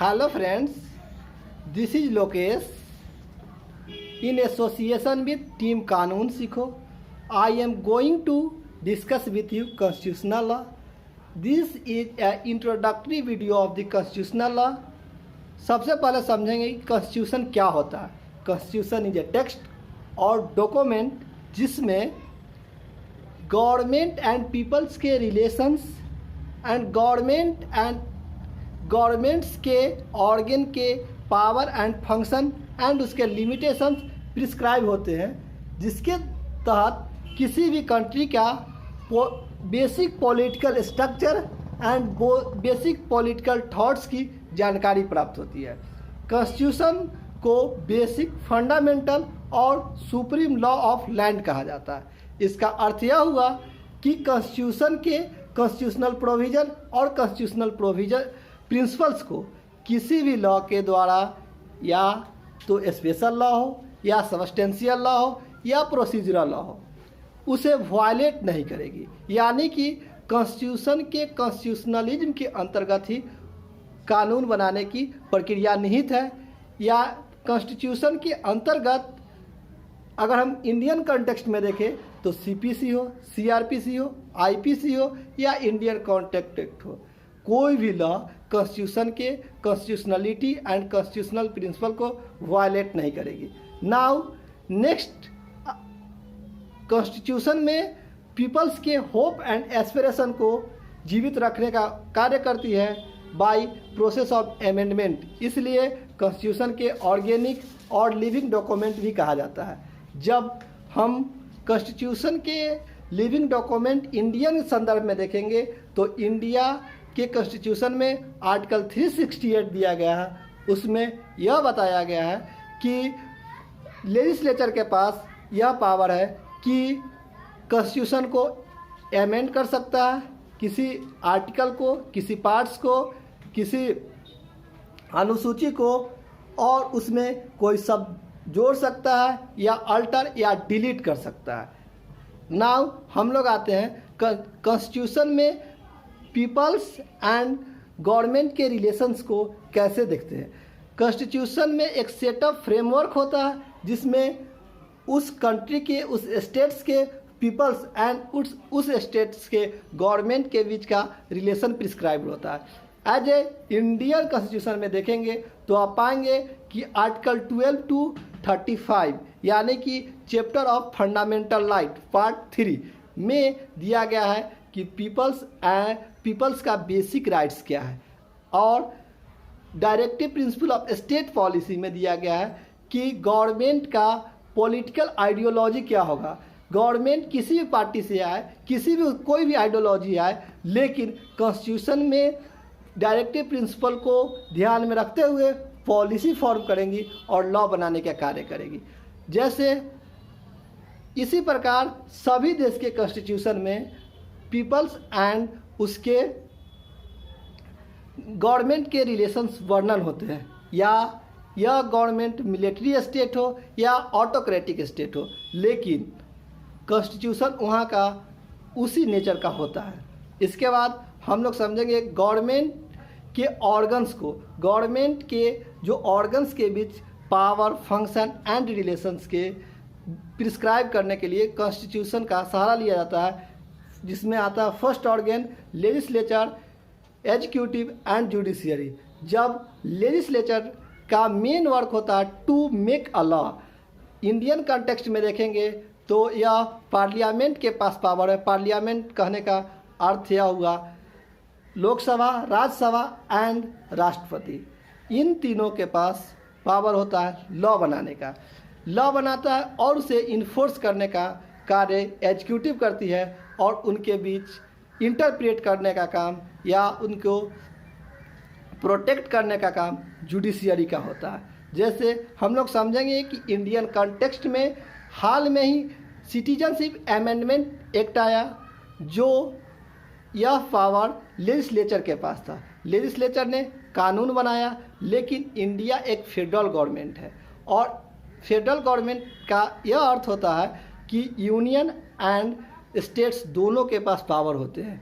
Hello friends, this is Lokesh in association with Team Kanun Sikho. I am going to discuss with you constitutional law. This is an introductory video of the constitutional law. सबसे पहले समझेंगे कि constitution क्या होता है। Constitution is a text और document जिसमें government and peoples के रिलेशंस एंड गवर्नमेंट्स के ऑर्गन के पावर एंड फंक्शन एंड उसके लिमिटेशंस प्रिस्क्राइब होते हैं, जिसके तहत किसी भी कंट्री का basic political structure and basic political thoughts की जानकारी प्राप्त होती है। कॉन्स्टिट्यूशन को बेसिक फंडामेंटल और सुप्रीम लॉ ऑफ लैंड कहा जाता है। इसका अर्थ यह हुआ कि कॉन्स्टिट्यूशन के कॉन्स्टिट्यूशनल प्रोविज़न और कॉन्स्टिट्यूशनल प्रिंसिपल्स को किसी भी लॉ के द्वारा या तो स्पेशल लॉ हो या सबस्टेंशियल लॉ हो या प्रोसीजरल लॉ हो उसे वायलेट नहीं करेगी। यानी कि कॉन्स्टिट्यूशन के कॉन्स्टिट्यूशनलिज्म के अंतर्गत ही कानून बनाने की प्रक्रिया निहित है। या कॉन्स्टिट्यूशन के अंतर्गत अगर हम इंडियन कॉन्टेक्स्ट में देखें तो सीपीसी हो, सीआरपीसी हो, आईपीसी हो या इंडियन कॉन्ट्रैक्ट एक्ट हो, कोई भी लॉ कॉन्स्टिट्यूशन के कॉन्स्टिट्यूशनलिटी एंड कॉन्स्टिट्यूशनल प्रिंसिपल को वायलेट नहीं करेगी। नाउ नेक्स्ट, कॉन्स्टिट्यूशन में पीपल्स के होप एंड एस्पिरेशन को जीवित रखने का कार्य करती है बाय प्रोसेस ऑफ अमेंडमेंट। इसलिए कॉन्स्टिट्यूशन के ऑर्गेनिक और लिविंग डॉक्यूमेंट भी कहा जाता है। जब हम कॉन्स्टिट्यूशन के लिविंग डॉक्यूमेंट इंडियन संदर्भ में देखेंगे तो इंडिया के कॉन्स्टिट्यूशन में आर्टिकल 368 दिया गया है। उसमें यह बताया गया है कि लेजिस्लेचर के पास यह पावर है कि कॉन्स्टिट्यूशन को अमेंड कर सकता है, किसी आर्टिकल को, किसी पार्ट्स को, किसी अनुसूची को, और उसमें कोई शब्द जोड़ सकता है या अल्टर या डिलीट कर सकता है। नाउ हम लोग आते हैं कॉन्स्टिट्यूशन में पीपल्स एंड गवर्नमेंट के रिलेशंस को कैसे देखते हैं। कॉन्स्टिट्यूशन में एक सेट ऑफ फ्रेमवर्क होता है जिसमें उस कंट्री के, उस स्टेट्स के पीपल्स एंड उस स्टेट्स के गवर्नमेंट के बीच का रिलेशन प्रिस्क्राइब होता है। एज ए इंडियन कॉन्स्टिट्यूशन में देखेंगे तो आप पाएंगे कि आर्टिकल 12 to 35 यानी कि chapter of fundamental right part 3 में दिया गया है कि पीपल्स का बेसिक राइट्स क्या है, और directive principle of state policy में दिया गया है कि गवर्नमेंट का पॉलिटिकल आइडियोलॉजी क्या होगा। गवर्नमेंट किसी भी पार्टी से आए, कोई भी आइडियोलॉजी आए, लेकिन कॉन्स्टिट्यूशन में डायरेक्टिव प्रिंसिपल को ध्यान में रखते हुए पॉलिसी फॉर्म करेंगी और लॉ बनाने का कार्य करेगी। जैसे इसी प्रकार सभी देश के कॉन्स्टिट्यूशन में पीपल्स एंड उसके गवर्नमेंट के रिलेशंस वर्णन होते हैं। या यह गवर्नमेंट मिलिट्री स्टेट हो या ऑटोक्रेटिक स्टेट हो, लेकिन कॉन्स्टिट्यूशन वहाँ का उसी नेचर का होता है। इसके बाद हम लोग समझेंगे गवर्नमेंट के ऑर्गन्स को, गवर्नमेंट के जो ऑर्गन्स के बीच पावर, फंक्शन एंड रिलेशंस के प्रिस्क्राइब करने के लिए कॉन्स्टिट्यूशन का सहारा लिया जाता है, जिसमें आता है first organ legislature, executive and judiciary. जब लेजिस्लेचर का मेन वर्क होता है to make a law, Indian context में देखेंगे तो यह पार्लियामेंट के पास पावर है। पार्लियामेंट कहने का अर्थ यह हुआ लोकसभा, राज्यसभा एंड राष्ट्रपति, इन तीनों के पास पावर होता है लॉ बनाने का। लॉ बनाता है और उसे इन्फोर्स करने का कार्य एग्जीक्यूटिव करती है, और उनके बीच इंटरप्रेट करने का काम या उनको प्रोटेक्ट करने का काम जुडिशियरी का होता है। जैसे हम लोग समझेंगे कि इंडियन कॉन्टेक्स्ट में हाल में ही सिटीजनशिप अमेंडमेंट एक्ट आया, जो यह पावर लेजिस्लेचर के पास था। लेजिस्लेचर ने कानून बनाया, लेकिन इंडिया एक फेडरल गवर्नमेंट है, और फेडरल गवर्नमेंट का यह अर्थ होता है कि यूनियन एंड स्टेट्स दोनों के पास पावर होते हैं,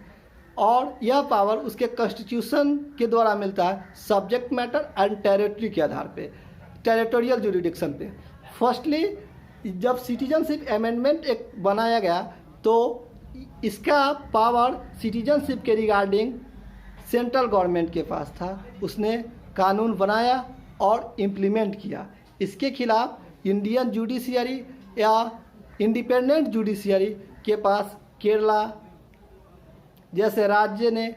और यह पावर उसके कॉन्स्टिट्यूशन के द्वारा मिलता है सब्जेक्ट मैटर एंड टेरिटरी के आधार पे, टेरिटोरियल जुरिडिक्शन पे। फर्स्टली जब सिटीजनशिप अमेंडमेंट एक बनाया गया तो इसका पावर सिटीजनशिप के रिगार्डिंग सेंट्रल गवर्नमेंट के पास था, उसने कानून बनाया और इम्प्लीमेंट किया। इसके खिलाफ इंडियन जुडिशियरी या इंडिपेंडेंट जुडिशियरी के पास केरला जैसे राज्य ने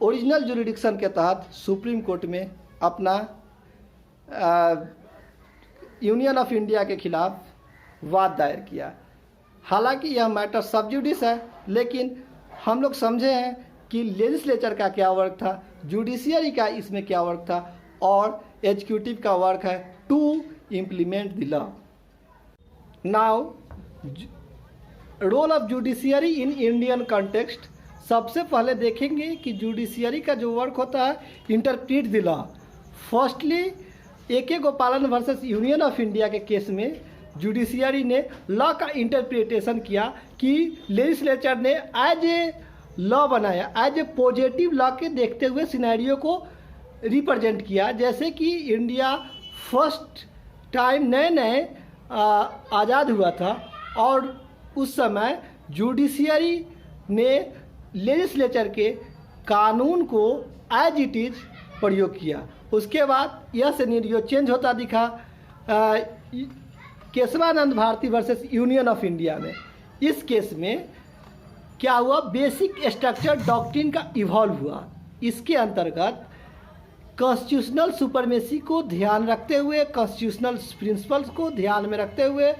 ओरिजिनल जुरिडिक्शन के तहत सुप्रीम कोर्ट में अपना यूनियन ऑफ इंडिया के खिलाफ वाद दायर किया। हालांकि यह मैटर सब जुडिस है, लेकिन हम लोग समझे हैं कि लेजिस्लेचर का क्या वर्क था, जुडिशियरी का इसमें क्या वर्क था, और एग्जीक्यूटिव का वर्क है to implement the law. Now role of judiciary in Indian context. सबसे पहले देखेंगे कि जुडिशियरी का जो वर्क होता है interpret the law. Firstly AK गोपालन वर्सेस यूनियन ऑफ इंडिया के केस में जुडिशियरी ने लॉ का इंटरप्रिटेशन किया कि लेजिस्लेचर ने एज ए लॉ बनाया, एज ए पॉजिटिव लॉ के देखते हुए सिनेरियो को रिप्रेजेंट किया। जैसे कि इंडिया फर्स्ट टाइम नए नए आज़ाद हुआ था और उस समय जुडिशियरी ने लेजिस्लेचर के कानून को एज इट इज़ प्रयोग किया। उसके बाद यह सिनेरियो चेंज होता दिखा Keshavananda Bharati versus union of India में। इस केस में क्या हुआ, बेसिक स्ट्रक्चर डॉक्ट्रिन का इवॉल्व हुआ। इसके अंतर्गत कॉन्स्टिट्यूशनल सुपरमेसी को ध्यान रखते हुए, कॉन्स्टिट्यूशनल प्रिंसिपल्स को ध्यान में रखते हुए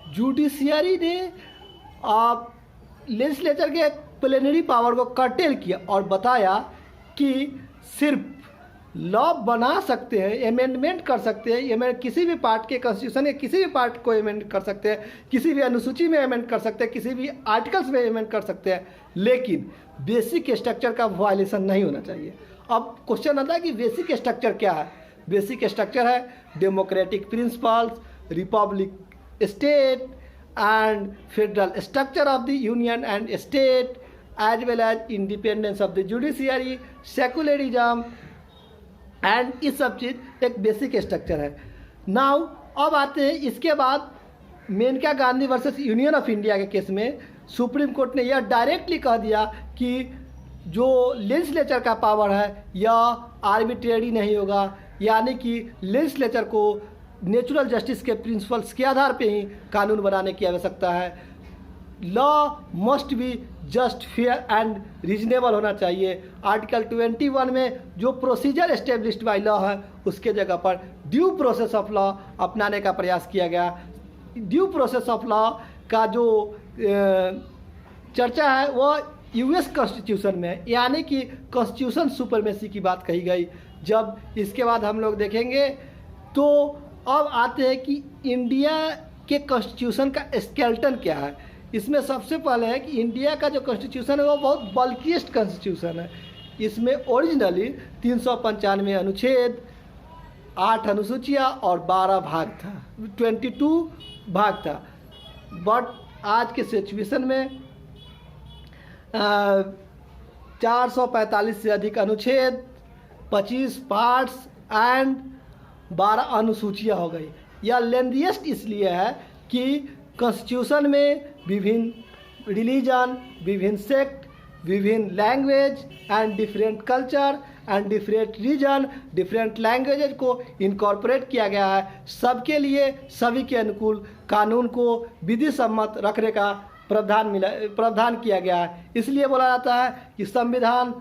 जुडिशियरी ने लेजिस्लेचर के प्लेनरी पावर को कर्टेल किया और बताया कि सिर्फ लॉ बना सकते हैं, अमेंडमेंट कर सकते हैं, किसी भी पार्ट के कॉन्स्टिट्यूशन के किसी भी पार्ट को अमेंड कर सकते हैं, किसी भी अनुसूची में अमेंड कर सकते हैं, किसी भी आर्टिकल्स में अमेंड कर सकते हैं, लेकिन बेसिक स्ट्रक्चर का वायलेशन नहीं होना चाहिए। अब क्वेश्चन आता है कि बेसिक स्ट्रक्चर क्या है। बेसिक स्ट्रक्चर है democratic principles, republic state and federal structure of the union and state, as well as independence of the judiciary, secularism and इस सब चीज़ एक बेसिक स्ट्रक्चर है। नाउ अब आते हैं इसके बाद Maneka Gandhi versus union of India के केस में सुप्रीम कोर्ट ने यह डायरेक्टली कह दिया कि जो लेजिस्लेचर का पावर है यह आर्बिट्रेरी नहीं होगा, यानी कि लेजिस्लेचर को नेचुरल जस्टिस के प्रिंसिपल्स के आधार पे ही कानून बनाने की आवश्यकता है। Law must be just, fair and reasonable होना चाहिए। आर्टिकल 21 में जो प्रोसीजर एस्टेब्लिश्ड बाय लॉ है उसके जगह पर ड्यू प्रोसेस ऑफ लॉ अपनाने का प्रयास किया गया। ड्यू प्रोसेस ऑफ लॉ का जो चर्चा है वो US कॉन्स्टिट्यूशन में, यानी कि कॉन्स्टिट्यूशन सुपरमेसी की बात कही गई। जब इसके बाद हम लोग देखेंगे तो अब आते हैं कि इंडिया के कॉन्स्टिट्यूशन का स्केलेटन क्या है। इसमें सबसे पहले है कि इंडिया का जो कॉन्स्टिट्यूशन है वो बहुत बल्किएस्ट कॉन्स्टिट्यूशन है। इसमें ओरिजिनली 395 अनुच्छेद, 8 अनुसूचियाँ और 12 भाग था, 22 भाग था। बट आज के सिचुएशन में 445 से अधिक अनुच्छेद, 25 पार्ट्स एंड 12 अनुसूचियाँ हो गई। यह लेंथीएस्ट इसलिए है कि कॉन्स्टिट्यूशन में विभिन्न रिलीजन, विभिन्न सेक्ट, विभिन्न language and different culture and different region, different languages को इनकॉर्पोरेट किया गया है। सबके लिए, सभी के अनुकूल कानून को विधि सम्मत रखने का प्रावधान किया गया है। इसलिए बोला जाता है कि संविधान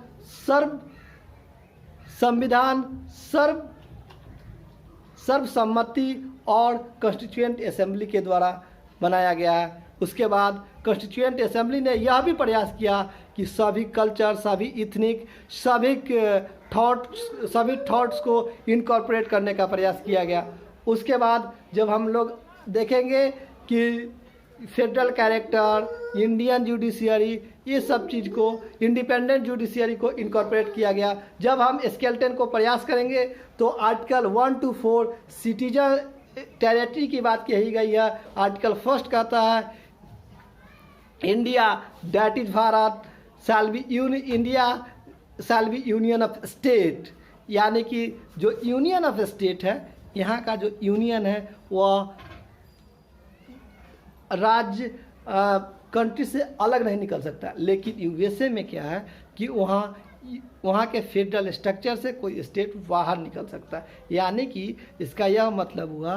सर्वसम्मति और कॉन्स्टिट्यूएंट असेंबली के द्वारा बनाया गया है। उसके बाद कॉन्स्टिट्यूएंट असेंबली ने यह भी प्रयास किया कि सभी कल्चर, सभी इथनिक, सभी थॉट्स को इनकॉर्पोरेट करने का प्रयास किया गया। उसके बाद जब हम लोग देखेंगे कि फेडरल कैरेक्टर, इंडियन जुडिशियरी, ये सब चीज़ को, इंडिपेंडेंट जुडिशियरी को इनकॉर्पोरेट किया गया। जब हम स्केलेटन को प्रयास करेंगे तो आर्टिकल 1 to 4 सिटीजन टेरिटरी की बात कही गई है। आर्टिकल 1 कहता है India, that is Bharat, shall be union of state, यानी कि जो यूनियन ऑफ स्टेट है, यहाँ का जो यूनियन है वह राज्य कंट्री से अलग नहीं निकल सकता। लेकिन यूएसए में क्या है कि वहाँ के फेडरल स्ट्रक्चर से कोई स्टेट बाहर निकल सकता है, यानी कि इसका यह मतलब हुआ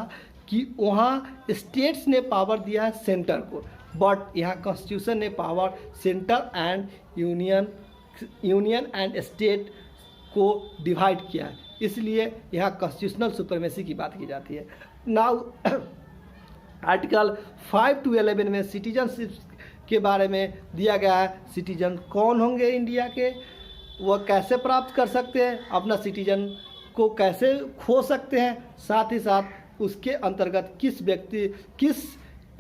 कि वहाँ स्टेट्स ने पावर दिया है सेंटर को, बट यहाँ कॉन्स्टिट्यूशन ने power centre and union and state को डिवाइड किया है, इसलिए यहाँ कॉन्स्टिट्यूशनल सुप्रीमेसी की बात की जाती है। नाउ आर्टिकल 5 to 11 में सिटीजनशिप के बारे में दिया गया है। सिटीजन कौन होंगे इंडिया के, वह कैसे प्राप्त कर सकते हैं, अपना सिटीजन को कैसे खो सकते हैं, साथ ही साथ उसके अंतर्गत किस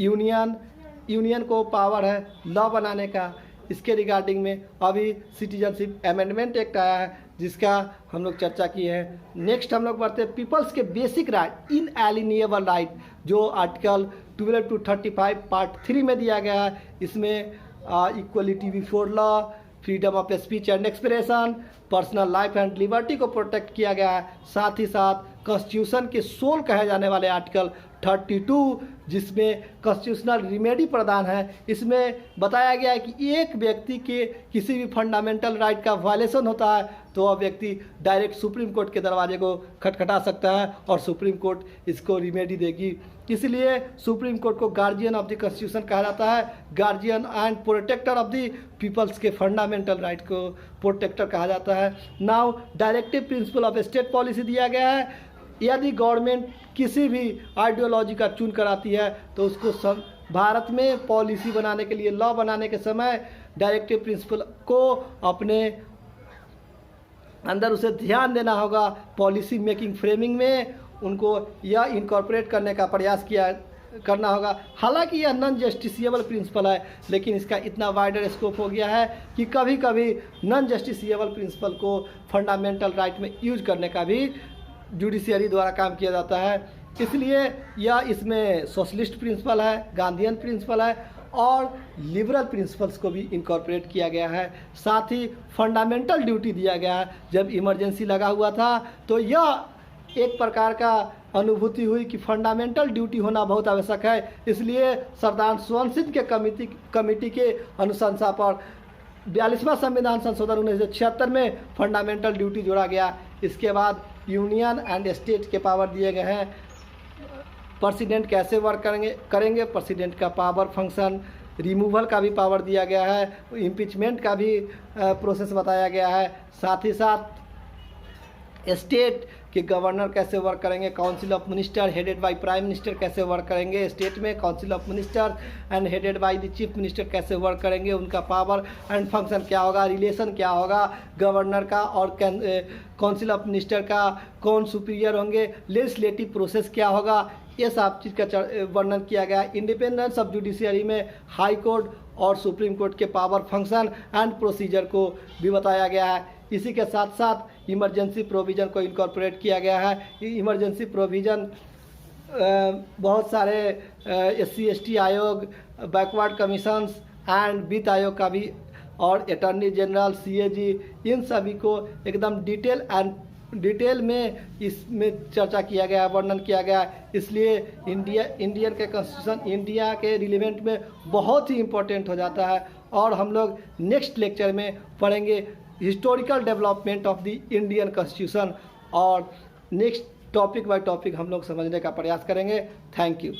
यूनियन को पावर है लॉ बनाने का, इसके रिगार्डिंग में अभी सिटीजनशिप अमेंडमेंट एक्ट आया है जिसका हम लोग चर्चा की है। नेक्स्ट हम लोग बढ़ते हैं पीपल्स के बेसिक राइट, इनएलिनिएबल राइट, जो आर्टिकल 12 to 35 पार्ट 3 में दिया गया है। इसमें equality before law, freedom of speech and expression, personal life and liberty को प्रोटेक्ट किया गया है। साथ ही साथ कॉन्स्टिट्यूशन के सोल कहे जाने वाले आर्टिकल 32 जिसमें कॉन्स्टिट्यूशनल रिमेडी प्रदान है, इसमें बताया गया है कि एक व्यक्ति के किसी भी फंडामेंटल राइट का वायलेशन होता है तो वह व्यक्ति डायरेक्ट सुप्रीम कोर्ट के दरवाजे को खटखटा सकता है और सुप्रीम कोर्ट इसको रिमेडी देगी। इसलिए सुप्रीम कोर्ट को गार्जियन ऑफ द कॉन्स्टिट्यूशन कहा जाता है, guardian and protector of the peoples के फंडामेंटल राइट को प्रोटेक्टर कहा जाता है। Now directive principle of state policy दिया गया है। यदि गवर्नमेंट किसी भी आइडियोलॉजी का चुन कर आती है तो उसको भारत में पॉलिसी बनाने के लिए, लॉ बनाने के समय डायरेक्टिव प्रिंसिपल को अपने अंदर उसे ध्यान देना होगा। पॉलिसी मेकिंग फ्रेमिंग में उनको यह इनकॉर्पोरेट करने का प्रयास करना होगा। हालांकि यह नॉन जस्टिसिएबल प्रिंसिपल है, लेकिन इसका इतना वाइडर स्कोप हो गया है कि कभी कभी नॉन जस्टिसिएबल प्रिंसिपल को फंडामेंटल राइट में यूज करने का भी जुडिशियरी द्वारा काम किया जाता है। इसलिए यह इसमें सोशलिस्ट प्रिंसिपल है, गांधीयन प्रिंसिपल है और लिबरल प्रिंसिपल्स को भी इनकॉर्पोरेट किया गया है। साथ ही फंडामेंटल ड्यूटी दिया गया है। जब इमरजेंसी लगा हुआ था तो यह एक प्रकार का अनुभूति हुई कि फंडामेंटल ड्यूटी होना बहुत आवश्यक है, इसलिए सरदार स्वंसित के कमेटी के अनुशंसा पर 42वां संविधान संशोधन 1976 में फंडामेंटल ड्यूटी जोड़ा गया। इसके बाद यूनियन एंड स्टेट के पावर दिए गए हैं। प्रेसिडेंट कैसे वर्क करेंगे, प्रेसिडेंट का पावर फंक्शन, रिमूवल का भी पावर दिया गया है, इम्पीचमेंट का भी प्रोसेस बताया गया है। साथ ही साथ स्टेट के गवर्नर कैसे वर्क करेंगे, council of minister headed by prime minister कैसे वर्क करेंगे स्टेट में, council of minister and headed by the chief minister कैसे वर्क करेंगे, उनका पावर एंड फंक्शन क्या होगा, रिलेशन क्या होगा गवर्नर का और काउंसिल ऑफ मिनिस्टर का, कौन सुपीरियर होंगे, लेजिस्लेटिव प्रोसेस क्या होगा, ये सब चीज़ का वर्णन किया गया। इंडिपेंडेंस ऑफ जुडिशियरी में हाई कोर्ट और सुप्रीम कोर्ट के पावर फंक्शन एंड प्रोसीजर को भी बताया गया है। इसी के साथ साथ इमरजेंसी प्रोविज़न को इनकॉर्पोरेट किया गया है। इमरजेंसी प्रोविज़न बहुत सारे SC ST आयोग, बैकवर्ड कमीशंस एंड वित्त आयोग का भी और अटॉर्नी जनरल, CAG, इन सभी को एकदम डिटेल में इसमें चर्चा किया गया, वर्णन किया गया। इसलिए इंडियन के कॉन्स्टिट्यूशन इंडिया के रिलेवेंट में बहुत ही इम्पोर्टेंट हो जाता है। और हम लोग नेक्स्ट लेक्चर में पढ़ेंगे historical development of the Indian constitution और नेक्स्ट टॉपिक बाय टॉपिक हम लोग समझने का प्रयास करेंगे। Thank you.